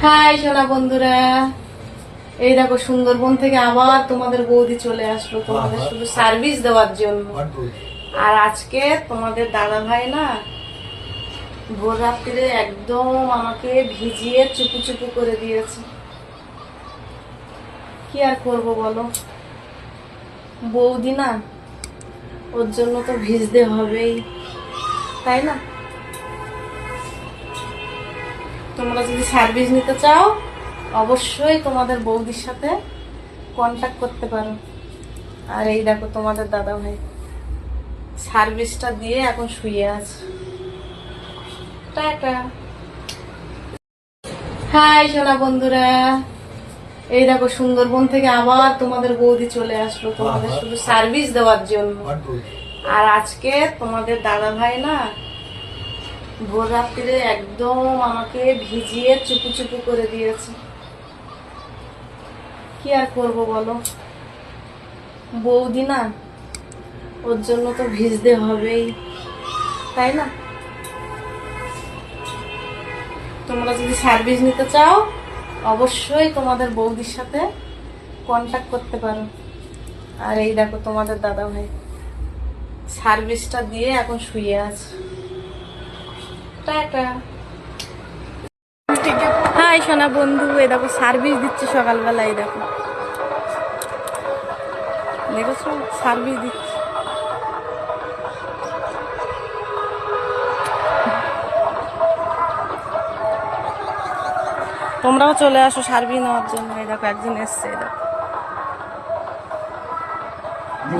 High সোনা বন্ধুরা, এই দেখো সুন্দরবন থেকে আবার তোমাদের বৌদি চলে আসলো তোমাদের শুধু সার্ভিস দেওয়ার জন্য। আর আজকে তোমাদের দাদা ভাই না ভোর রাত্রিরে একদম আমাকে ভিজিয়ে চুপু চুপু করে দিয়েছে। কি আর করবো বলো, বৌদি না, ওর জন্য তো ভিজতে হবেই, তাই না? তোমরা যদি সার্ভিস নিতে চাও অবশ্যই তোমাদের বৌদির সাথে কন্ট্যাক্ট করতে পারো। আর এই দেখো তোমাদের দাদা ভাই সার্ভিসটা দিয়ে এখন শুয়ে আছে। টাটা। হাই সোনা বন্ধুরা, এই দেখো সুন্দরবন থেকে আবার তোমাদের বৌদি চলে আসলো তোমাদের শুধু সার্ভিস দেওয়ার জন্য। আর আজকে তোমাদের দাদা ভাই না ভোর রাত্রিরে একদম আমাকে ভিজিয়ে চুপু চুপু করে দিয়েছে। কি আর করবো বলো, বৌদি না, ওর জন্য তো ভিজতে হবেই, তাই না? তোমরা যদি সার্ভিস নিতে চাও অবশ্যই তোমাদের বৌদির সাথে কন্ট্যাক্ট করতে পারো। আর এই দেখো তোমাদের দাদা ভাই সার্ভিসটা দিয়ে এখন শুয়ে আছে। টাটা। হাই সোনা বন্ধু, এই দেখো সার্ভিস দিচ্ছে সকালবেলা, এই দেখো দেখেছো সার্ভিস দিচ্ছে। তোমরাও চলে আসো সার্ভিস নেওয়ার জন্য। এই দেখো একজন এসছে, এই দেখো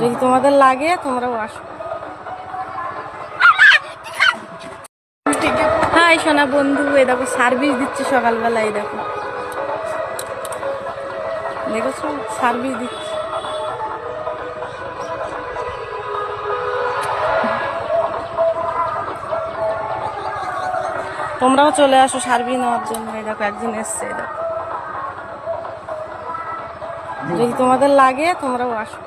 যদি তোমাদের লাগে তোমরাও আসো। হাই সোনা বন্ধু, এই দেখো সার্ভিস দিচ্ছে সকালবেলা, এই দেখো দেখেছো সার্ভিস দিচ্ছে। তোমরাও চলে আসো সার্ভিস নেওয়ার জন্য। এই দেখো একজন এসছে, এই দেখো যদি তোমাদের লাগে তোমরাও আসো।